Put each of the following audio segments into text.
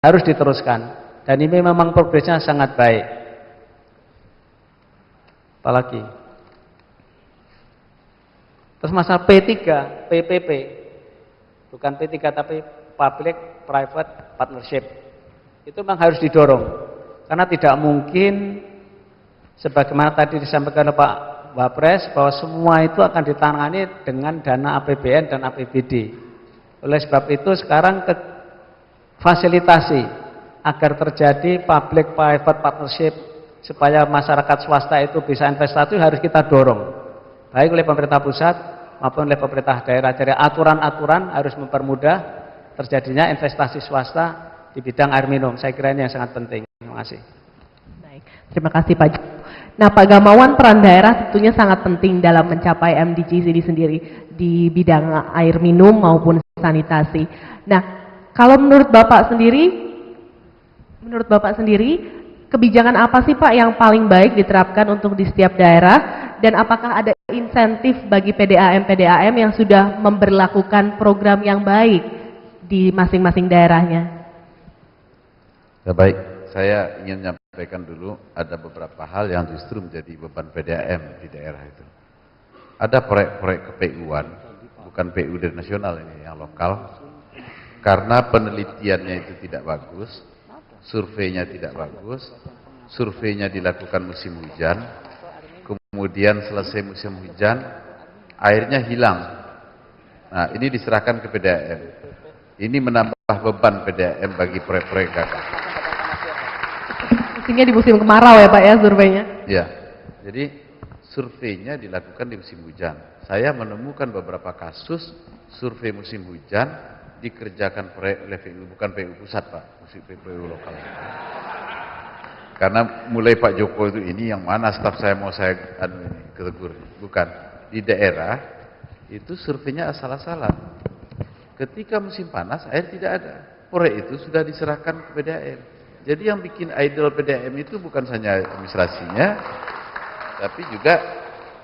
harus diteruskan. Dan ini memang progresnya sangat baik. Apalagi terus masalah P3, PPP, bukan P3 tapi Public Private Partnership, itu memang harus didorong. Karena tidak mungkin sebagaimana tadi disampaikan oleh Pak Wapres bahwa semua itu akan ditangani dengan dana APBN dan APBD. Oleh sebab itu sekarang fasilitasi agar terjadi Public Private Partnership supaya masyarakat swasta itu bisa investasi harus kita dorong, baik oleh pemerintah pusat maupun oleh pemerintah daerah. Jadi aturan-aturan harus mempermudah terjadinya investasi swasta di bidang air minum. Saya kira ini yang sangat penting. Terima kasih. Baik, terima kasih Pak. Nah, Pak Gamawan, peran daerah tentunya sangat penting dalam mencapai MDGs ini sendiri di bidang air minum maupun sanitasi. Nah, kalau menurut Bapak sendiri, kebijakan apa sih Pak yang paling baik diterapkan untuk di setiap daerah, dan apakah ada insentif bagi PDAM yang sudah memberlakukan program yang baik di masing-masing daerahnya? Ya, baik, saya ingin menyampaikan dulu ada beberapa hal yang justru menjadi beban PDAM di daerah itu. Ada proyek-proyek ke-PU-an, bukan PU dari nasional ini, yang lokal, karena penelitiannya itu tidak bagus, surveinya tidak bagus, surveinya dilakukan musim hujan, kemudian selesai musim hujan, airnya hilang. Nah, ini diserahkan ke PDAM. Ini menambah beban PDAM bagi proyek-proyek gagal. Mestinya di musim kemarau ya Pak ya surveinya? Ya, jadi surveinya dilakukan di musim hujan. Saya menemukan beberapa kasus survei musim hujan dikerjakan proyek oleh PU, bukan PU pusat Pak, PU lokal. Karena mulai Pak Joko itu ini yang mana staf saya mau saya ketegur, bukan. Di daerah itu surveinya asal-asalan. Ketika musim panas air tidak ada, proyek itu sudah diserahkan ke PDAM. Jadi yang bikin idol PDAM itu bukan hanya administrasinya, tapi juga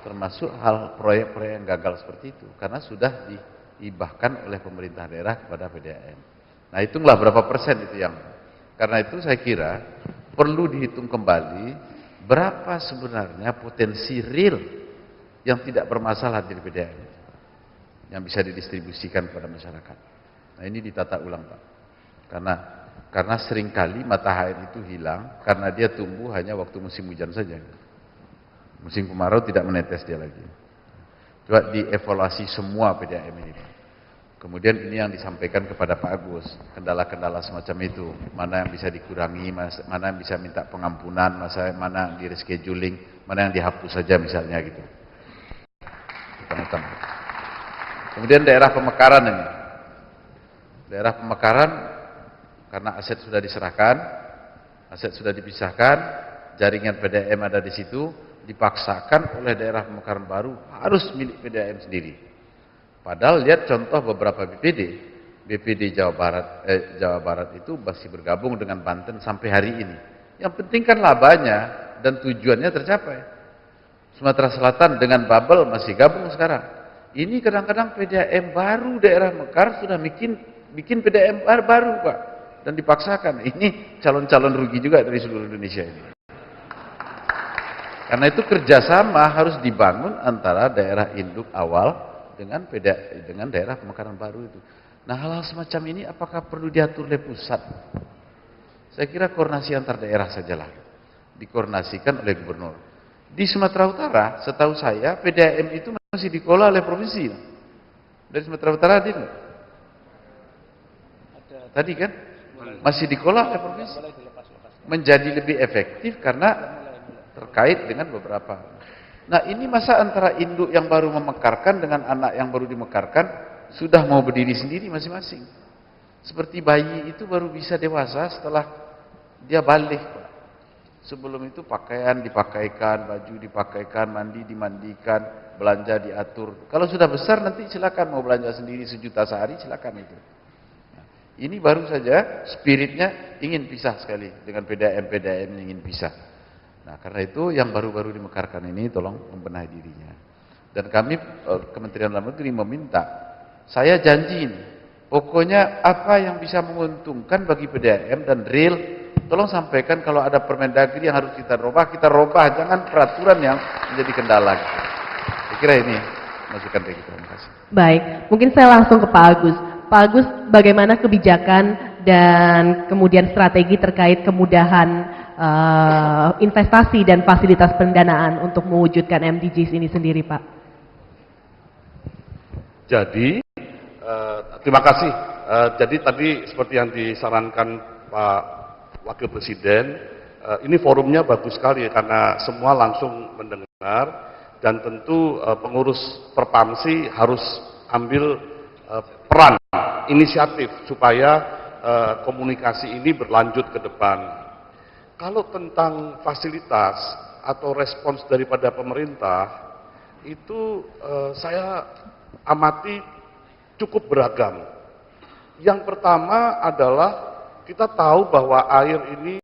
termasuk hal proyek-proyek yang gagal seperti itu, karena sudah dihibahkan oleh pemerintah daerah kepada PDAM. Nah, hitunglah berapa persen itu yang. Karena itu saya kira perlu dihitung kembali berapa sebenarnya potensi real yang tidak bermasalah di PDAM yang bisa didistribusikan kepada masyarakat. Nah, ini ditata ulang Pak. Karena seringkali mata air itu hilang karena dia tumbuh hanya waktu musim hujan saja. Musim kemarau tidak menetes dia lagi. Coba dievaluasi semua PDAM ini Pak. Kemudian ini yang disampaikan kepada Pak Agus, kendala-kendala semacam itu, mana yang bisa dikurangi, mana yang bisa minta pengampunan, mana yang di rescheduling, mana yang dihapus saja misalnya gitu. Kemudian daerah pemekaran ini. Daerah pemekaran karena aset sudah diserahkan, aset sudah dipisahkan, jaringan PDAM ada di situ, dipaksakan oleh daerah pemekaran baru harus milik PDAM sendiri. Padahal lihat contoh beberapa BPD Jawa Barat itu masih bergabung dengan Banten sampai hari ini. Yang penting kan labanya dan tujuannya tercapai. Sumatera Selatan dengan Babel masih gabung sekarang. Ini kadang-kadang PDAM baru daerah Mekar sudah bikin PDAM baru Pak, dan dipaksakan. Ini calon-calon rugi juga dari seluruh Indonesia ini. Karena itu kerjasama harus dibangun antara daerah induk awal dengan daerah pemekaran baru itu. Nah, hal-hal semacam ini apakah perlu diatur oleh pusat? Saya kira koordinasi antar daerah sajalah, dikoordinasikan oleh gubernur. Di Sumatera Utara, setahu saya PDAM itu masih dikelola oleh provinsi. Dari Sumatera Utara ada nggak? Tadi kan masih dikelola oleh provinsi. Menjadi lebih efektif karena terkait dengan beberapa. Nah, ini masa antara induk yang baru memekarkan dengan anak yang baru dimekarkan sudah mau berdiri sendiri masing-masing. Seperti bayi itu baru bisa dewasa setelah dia balik Pak. Sebelum itu pakaian dipakaikan, baju dipakaikan, mandi dimandikan, belanja diatur. Kalau sudah besar nanti silakan mau belanja sendiri 1 juta sehari silakan itu. Nah, ini baru saja spiritnya ingin pisah sekali dengan PDAM ingin pisah. Nah, karena itu yang baru-baru dimekarkan ini tolong membenahi dirinya. Dan kami Kementerian Dalam Negeri meminta, saya janji ini, Pokoknya apa yang bisa menguntungkan bagi PDAM dan real, tolong sampaikan. Kalau ada Permendagri yang harus kita robah, jangan peraturan yang menjadi kendala. Saya kira ini masukan dari kita. Terima kasih. Baik, mungkin saya langsung ke Pak Agus. Pak Agus, bagaimana kebijakan dan kemudian strategi terkait kemudahan investasi dan fasilitas pendanaan untuk mewujudkan MDGs ini sendiri, Pak? Jadi, terima kasih. Jadi tadi seperti yang disarankan Pak Wakil Presiden, ini forumnya bagus sekali karena semua langsung mendengar dan tentu pengurus Perpamsi harus ambil peran inisiatif supaya komunikasi ini berlanjut ke depan. Kalau tentang fasilitas atau respons daripada pemerintah, itu saya amati cukup beragam. Yang pertama adalah kita tahu bahwa air ini